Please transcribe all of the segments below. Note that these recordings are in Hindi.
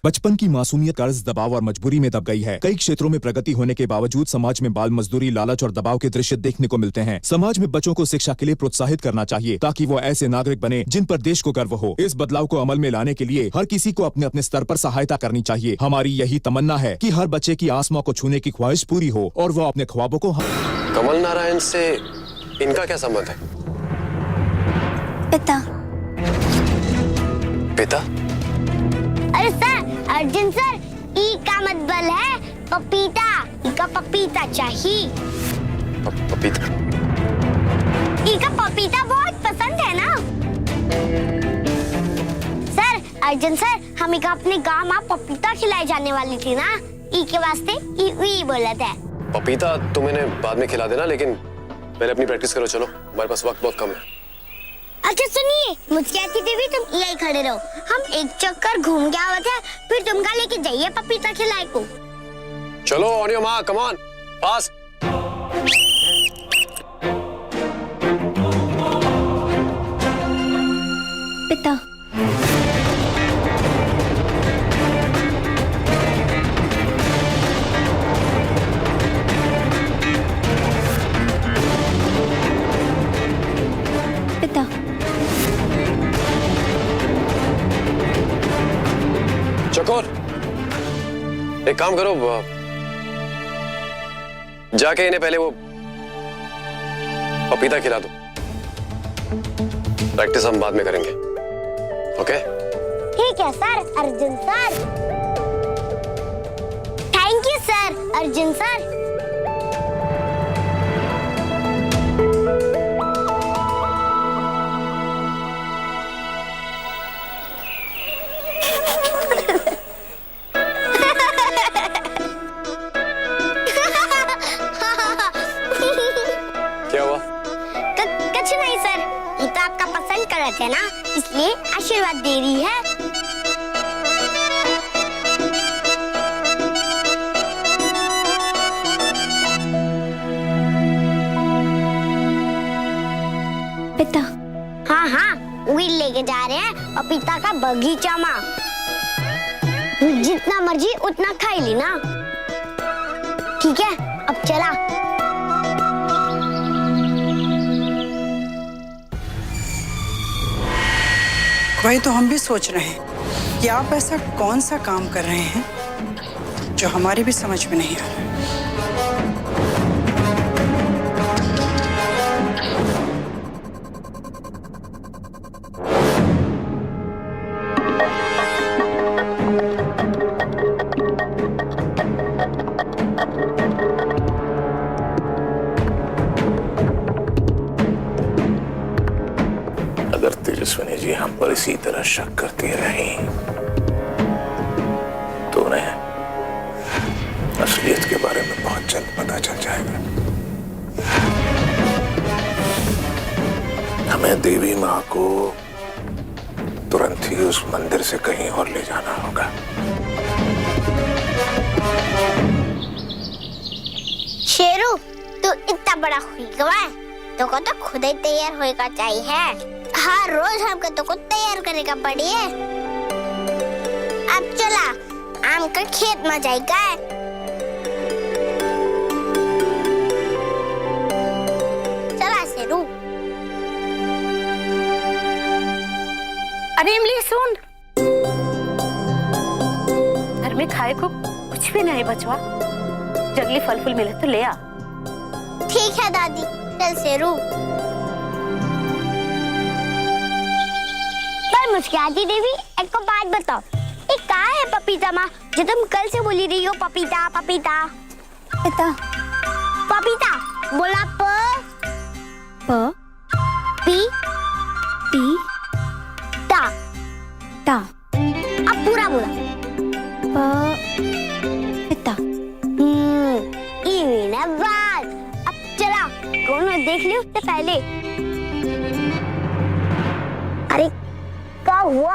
बचपन की मासूमियत कर्ज, दबाव और मजबूरी में दब गई है। कई क्षेत्रों में प्रगति होने के बावजूद समाज में बाल मजदूरी, लालच और दबाव के दृश्य देखने को मिलते हैं। समाज में बच्चों को शिक्षा के लिए प्रोत्साहित करना चाहिए ताकि वो ऐसे नागरिक बने जिन पर देश को गर्व हो। इस बदलाव को अमल में लाने के लिए हर किसी को अपने अपने स्तर पर सहायता करनी चाहिए। हमारी यही तमन्ना है कि हर बच्चे की आसमां को छूने की ख्वाहिश पूरी हो और वो अपने ख्वाबों को। कमल नारायण से इनका क्या संबंध है? पिता। पिता? अरे सर, अर्जुन सर, ई का मतलब है पपीता। ई का पपीता चाहिए। पपीता? ई का पपीता बहुत पसंद है ना सर। अर्जुन सर, हम का अपने गांव में पपीता खिलाई जाने वाली थी ना, ई के वास्ते ई बोला था। पपीता तुम इन्हें बाद में खिला देना, लेकिन पहले अपनी प्रैक्टिस करो। चलो, हमारे पास वक्त बहुत कम है। अच्छा सुनिए, मुझे कहती थी भी तुम यही खड़े रहो, हम एक चक्कर घूम के आवत है, फिर तुमका लेके जाइए पपीता खिलाए को। चलो on your mark, come on, pass. पिता। पिता। चकोर, एक काम करो, जाके इन्हें पहले वो पपीता खिला दो। प्रैक्टिस हम बाद में करेंगे, ओके? ठीक है sir, Arjun sir. Thank you sir, Arjun sir. क्या हुआ? कुछ नहीं सर, ये तो आपका पसंद कर रहे थे ना, इसलिए आशीर्वाद दे रही है। पिता। हाँ हाँ, वही लेके जा रहे हैं पपीता का बगीचा में। जितना मर्जी उतना खाई ली ना, ठीक है? अब चला। वही तो हम भी सोच रहे हैं कि आप ऐसा कौन सा काम कर रहे हैं जो हमारी भी समझ में नहीं आ रहा है। अगर तेजस्विनी जी हम पर इसी तरह शक करती रही तो उन्हें असलियत के बारे में बहुत जल्द पता चल जाएगा। हमें देवी माँ को तुरंत ही उस मंदिर से कहीं और ले जाना होगा। शेरू, तू इतना बड़ा हुई है, तो को तो खुद ही तैयार होएगा चाहिए। हर रोज हमको तो खुद तैयार करेगा पड़ी है। अब चला, आम का खेत में जाएगा। चला शेरू। अरे इमली सुन, घर में खाए को कुछ भी नहीं बचवा, जंगली फल फूल मिले तो ले आ। ठीक है दादी, चल शेरू। पर मुस्कुराती देवी, एक को बात बताओ, ये कहाँ है पपीता माँ जो तुम कल से बोली रही हो? पपीता पपीता पिता। पपीता बोला, प पी टी ता ता। अब पूरा बोला, पिता। बात। अब चला, कौन देख लियो उससे पहले। अरे क्या हुआ?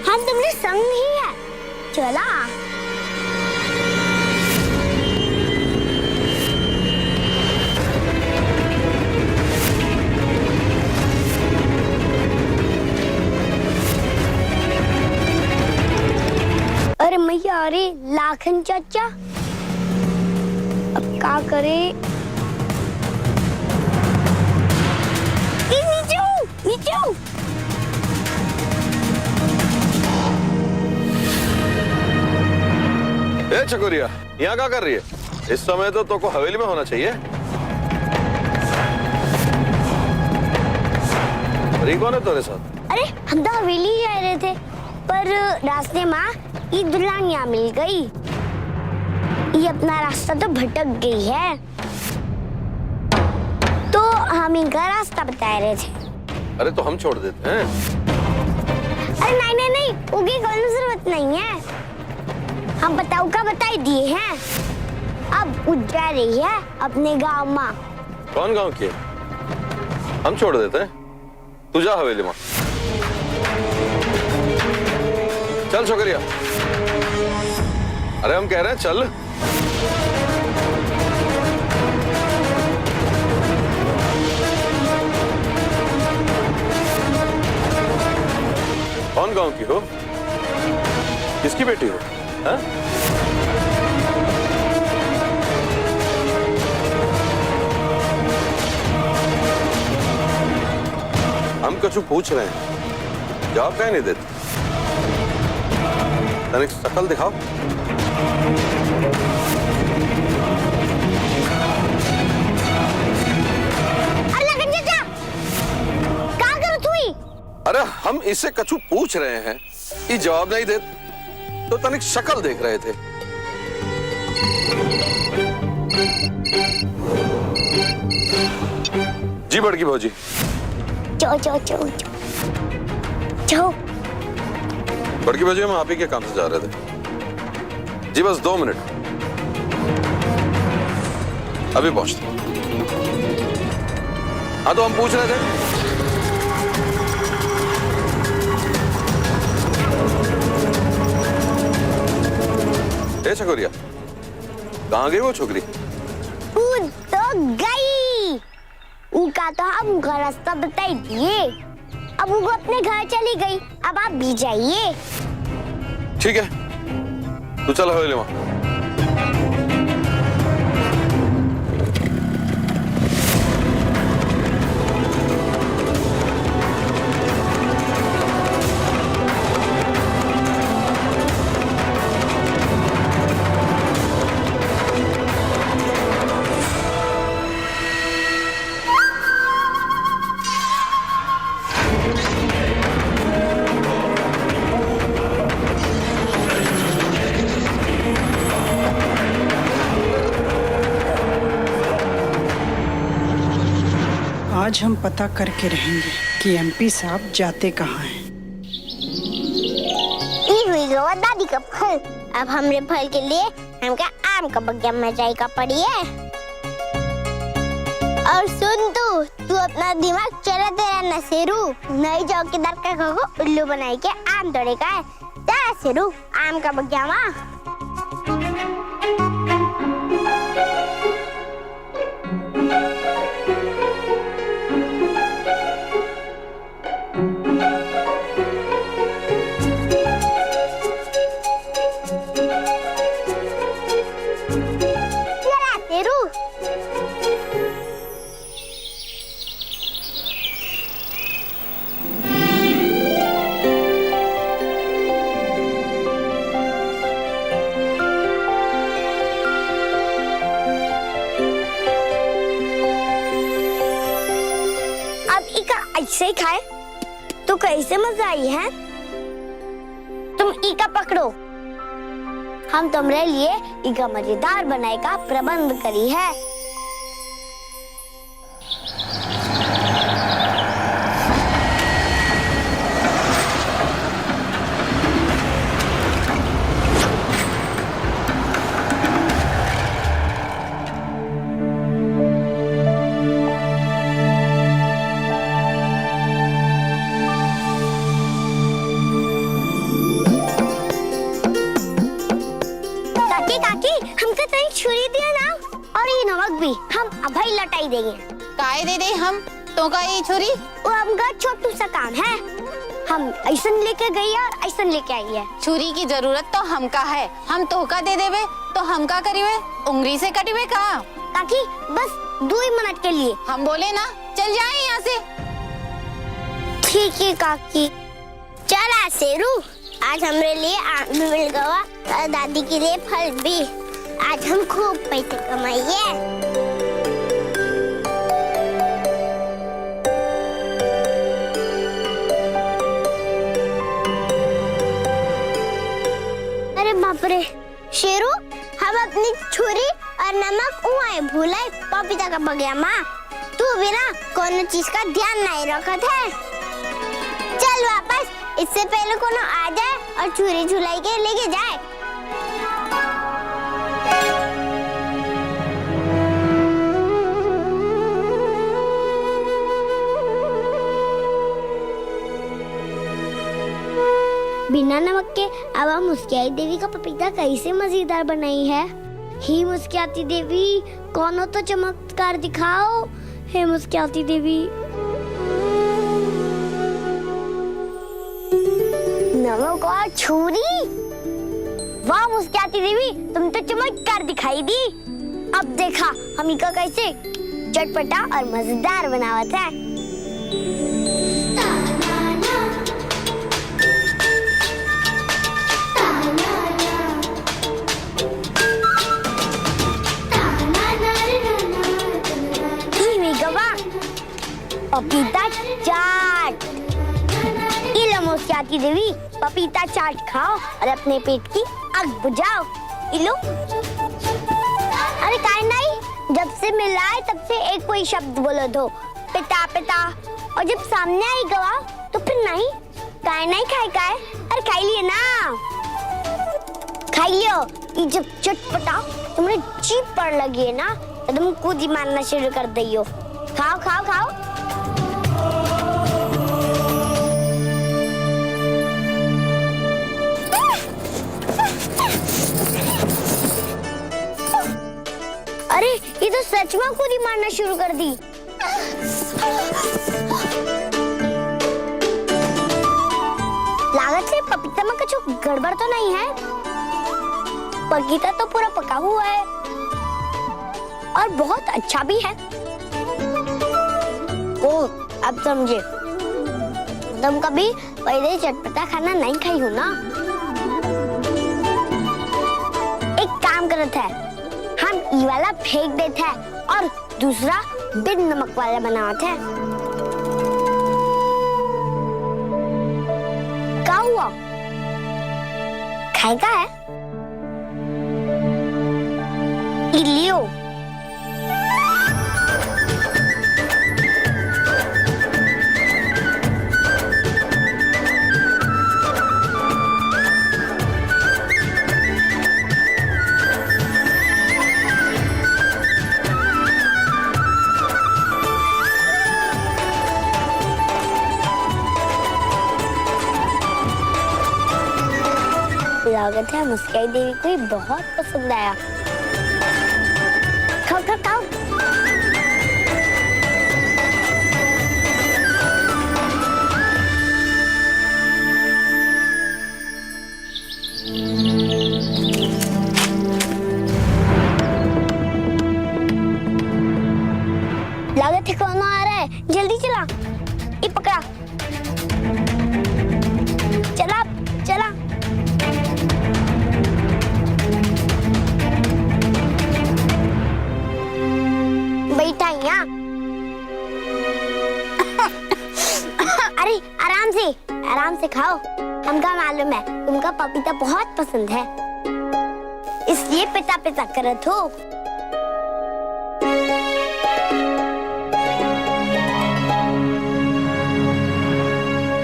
हम तुमने संग ही है, चला। माखन चाचा, अब क्या करे? नीचू, नीचू। ए चकोरिया, यहाँ क्या कर रही है? इस समय तो को हवेली में होना चाहिए। अरे कौन है तेरे साथ? अरे हम तो हवेली जा रहे थे, पर रास्ते में ये दुल्हनिया मिल गई। ये अपना रास्ता तो भटक गई है, तो हम इनका रास्ता बता रहे थे। अरे तो हम छोड़ देते हैं। अरे नहीं नहीं नहीं, उनकी कोई जरूरत नहीं है। हम बताओ का बता ही दिए हैं। अब उठ जा रही है अपने गांव में। कौन गांव की है? हम छोड़ देते हैं, तू जा हवेली में। चल छोकरिया। अरे हम कह रहे हैं चल। कौन गांव की हो? किसकी बेटी हो? हाँ? हम कुछ पूछ रहे हैं, जवाब क्या नहीं देते? तनिक शकल दिखाओ। अरे हम इससे कछु पूछ रहे हैं, ये जवाब नहीं देते, तो तनिक शक्ल देख रहे थे। जी बड़की भौजी। चो चो चो चो। बड़की भौजी, हम आप ही के काम से जा रहे थे जी, बस 2 मिनट, अभी पहुंचते। हाँ तो हम पूछ रहे थे। ए चकोरिया, कहाँ गई वो छोकरी? कूद तो गई। उनका तो हमको रास्ता बता ही दिए। अब वो अपने घर चली गई, अब आप भी जाइए। ठीक है, तू चल हवेली में। आज हम पता करके रहेंगे कि एमपी साहब जाते कहाँ हैं। दादी का फल, अब हमरे फल के लिए हमका आम का बगिया में जाएगा पड़ी है। और सुन तू अपना दिमाग चलाते रहना शेरू, नहीं चौकीदार का को उल्लू बनाई के आम तोड़ेगा है। जा शेरू, आम का बगिया में। ऐसे ही खाए तो कैसे मजा आई है? तुम इका पकड़ो, हम तुम्हारे लिए इका मजेदार बनाए का प्रबंध करी है। हम अभी लटाई देंगे। काय दे दे हम तो का ये छोरी? वो हमका छोटू सा काम है। हम ऐसा लेके गई है और ऐसा लेके आई है। छुरी की जरूरत तो हमका है, हम तोहका दे देवे तो हम का करीवे, उंगली से कटीवे का। काकी बस 2 ही मिनट के लिए। हम बोले ना चल जाए यहाँ से। ठीक है काकी। चला शेरू, आज हमारे लिए आम भी मिल गया और दादी के लिए फल भी। आज हम खूब पैसे कमाइए। अरे बाप रे शेरू, हम अपनी छुरी और नमक उहाए भूले पपीता का बगया माँ। तू भी ना कोनो चीज का ध्यान नहीं रखत है। चल वापस, इससे पहले कोनो आ जाए और छुरी झुलाई के लेके जाए। बिना नमक के अब हम मुस्कियाती देवी का पपीता कैसे मजेदार बनाई है। ही मुस्कियाती देवी, कौनो तो चमत्कार दिखाओ। हे मुस्कियाती देवी। नमक और छुरी, वाह मुस्कियाती देवी, तुम तो चमत्कार दिखाई दी। अब देखा हम इका कैसे चटपटा और मजेदार बनावत है। पपीता चाट। इलो मुस्कियाती देवी, पपीता चाट खाओ और अपने पेट की आग बुझाओ। इलो। अरे काहे नहीं, जब से मिलाए तब से एक कोई शब्द बोलो दो, पिता पिता, और जब सामने आई गवा तो फिर नहीं। काहे नहीं खाए काहे? अरे खाई लिए ना, खाई लियो। ये जब चटपटा तुम्हारे जीभ पर लगी है ना तो तुम खुद ही मारना शुरू कर दियो। खाओ खाओ खाओ। अरे ये तो सच में खुद ही मारना शुरू कर दी। लागत से पपीता में कुछ गड़बड़ तो नहीं है। पपीता तो पूरा पका हुआ है और बहुत अच्छा भी है। ओह, अब समझे। तुम कभी पहले चटपटा खाना नहीं खाई हो ना। एक काम करते हैं, हम ये वाला फेंक देते हैं और दूसरा बिन नमक वाला बनाते हैं। क्या हुआ? खाएगा है? लियो। लागत है मुस्कियाती देवी को बहुत पसंद आया। खाओ खाओ खाओ। लागत है कौन आ रहा है, जल्दी चला। ये पकड़ा, चला चला। बैठा यहाँ। अरे आराम से खाओ। हमका मालूम है तुमका पपीता बहुत पसंद है, इसलिए पिता पिता करत हो।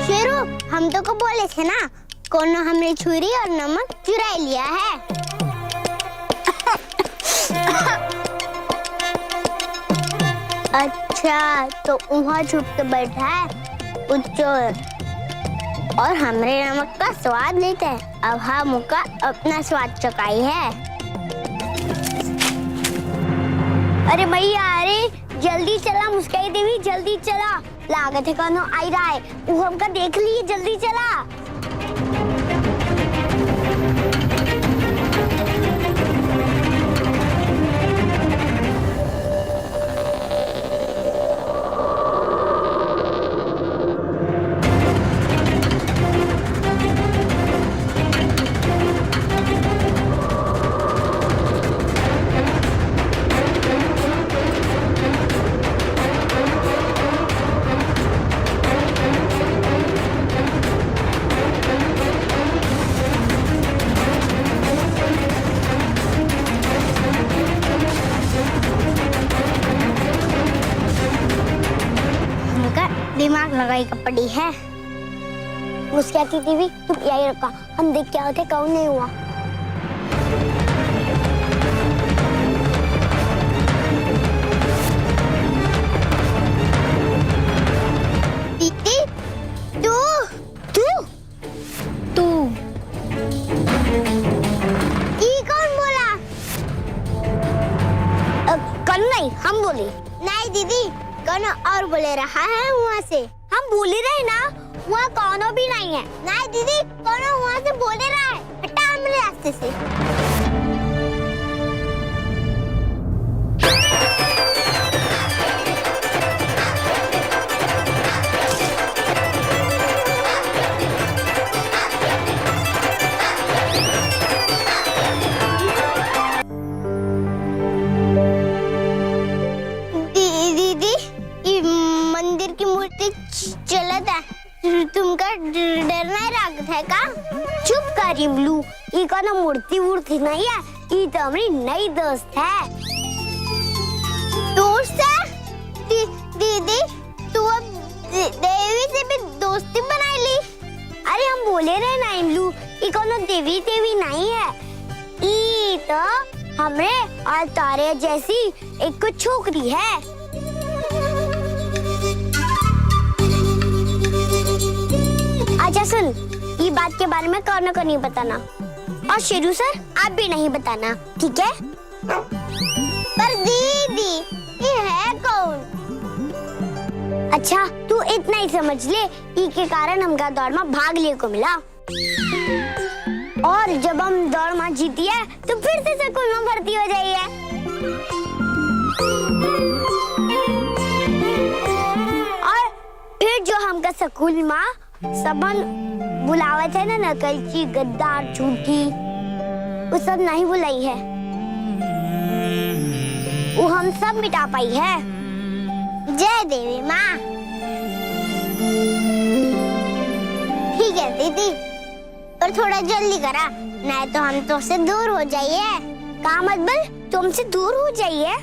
शेरू, हम तो को बोले थे ना, कोनो हमने छुरी और नमक चुरा लिया है। अच्छा, तो वहाँ छुप के बैठा है चोर और हमरे नमक का स्वाद लेते हैं। अब हम का अपना स्वाद चकाई है। अरे भैया, अरे जल्दी चला मुस्काई देवी, जल्दी चला। लागत है कौनो आई रहा है, वो हमका देख लिए, जल्दी चला। दिमाग लगाई कपड़ी है। मुस्काती देवी तुम यही रखा, हम देख क्या होते कौन नहीं हुआ। दीदी तू तू तू ये कौन बोला? कौन नहीं, हम बोले। नहीं दीदी कौन और बोले रहा है वहाँ से। हम बोले रहे ना, वहाँ कौनो भी नहीं है। नहीं दीदी कौनो वहाँ से बोले रहा है, हटा हमने रास्ते से। तुमका डर नहीं लागत है का? चुप कर इमलू, ये कोनो मूर्ति वूर्ति नहीं है, ये तो हमारी नई दोस्त है। दोस्त है? दीदी तू अब देवी से भी दोस्ती बना ली? अरे हम बोले रहे ना इमलू, ये कोनो देवी नहीं है, ये तो हमरे और तारे जैसी एक कुछ छोकरी है। अच्छा सुन, ये बात के बारे में कौन को नहीं बताना, और शेरू सर आप भी नहीं बताना, ठीक है? पर दीदी ये है कौन? अच्छा तू इतना ही समझ ले, ई के कारण हमका दौड़ में भाग ले को मिला, और जब हम दौड़ में जीतिए तो फिर से स्कूल में भर्ती हो जाइए। और फिर जो हमका स्कूल में सबन बुलावत है ना, नकलची गद्दार झूठी, वो सब नहीं बुलाई है, वो हम सब मिटा पाई है। जय देवी माँ। ठीक है दीदी, पर थोड़ा जल्दी करा, नहीं तो हम तुमसे दूर हो जाइए। का मतलब तुमसे दूर हो जाइए?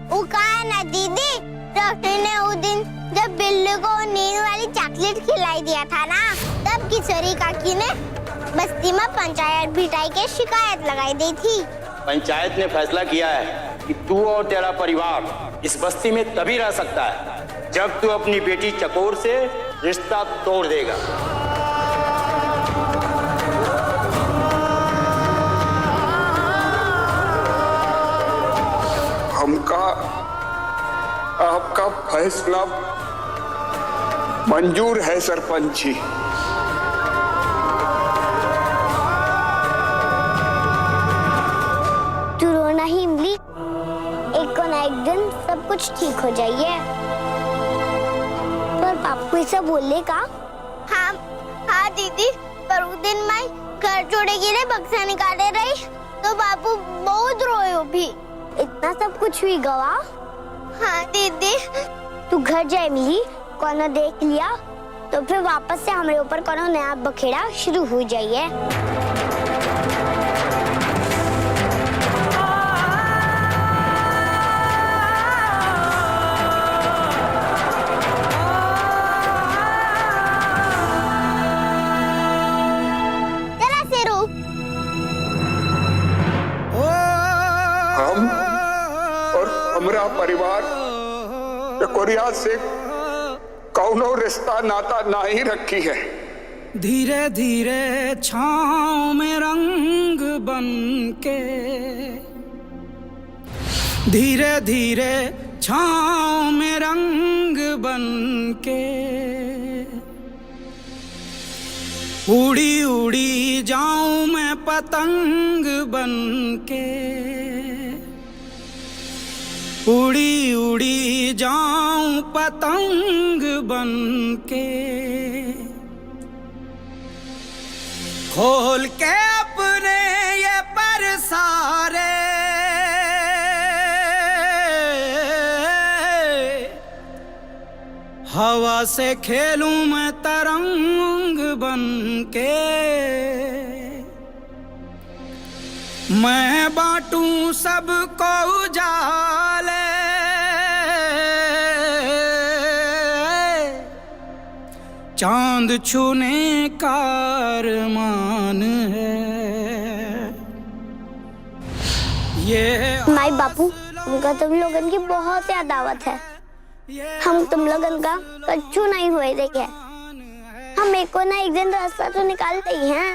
वो कहा ना दीदी, डॉक्टर ने उस दिन जब बिल्ली को नींद वाली चॉकलेट खिलाई दिया था ना, तब किशोरी काकी ने बस्ती में पंचायत बिठाई के शिकायत लगाई दी थी। पंचायत ने फैसला किया है कि तू और तेरा परिवार इस बस्ती में तभी रह सकता है जब तू अपनी बेटी चकोर से रिश्ता तोड़ देगा। हमका आपका फैसला मंजूर है सरपंच जी। तू रोना ही इमली, एक को ना एक दिन सब कुछ ठीक हो जाइए। पर पापू ऐसा बोले का? हाँ दीदी, पर उस दिन मैं घर छोड़े गिरे बक्सा निकाले रही तो बापू बहुत रोए हो भी। इतना सब कुछ हुई गवा? हाँ दीदी। तू घर जा इमली, कोनो देख लिया तो फिर वापस से हमारे ऊपर कोनो नया बखेड़ा शुरू हो जाइए। चला शेरू। हम और हमारा परिवार कोरिया से कौनो रिश्ता नाता नहीं रखी है। धीरे धीरे छाँव में रंग बन के, धीरे धीरे छाँव में रंग बन के, उड़ी उड़ी जाऊं मैं पतंग बन के, उड़ी उड़ी जाऊं पतंग बन के, खोल के अपने ये पर सारे, हवा से खेलूं मैं तरंग बन के, मैं बांटूं सबको उजाले, चांद छूने का अरमान है ये। माई बापू, उनका तुम लोगन की बहुत याद आवत है। हम तुम लोगन का कच्चू नहीं हुए देखे। हम एक को ना एक दिन रास्ता तो निकाल ही हैं।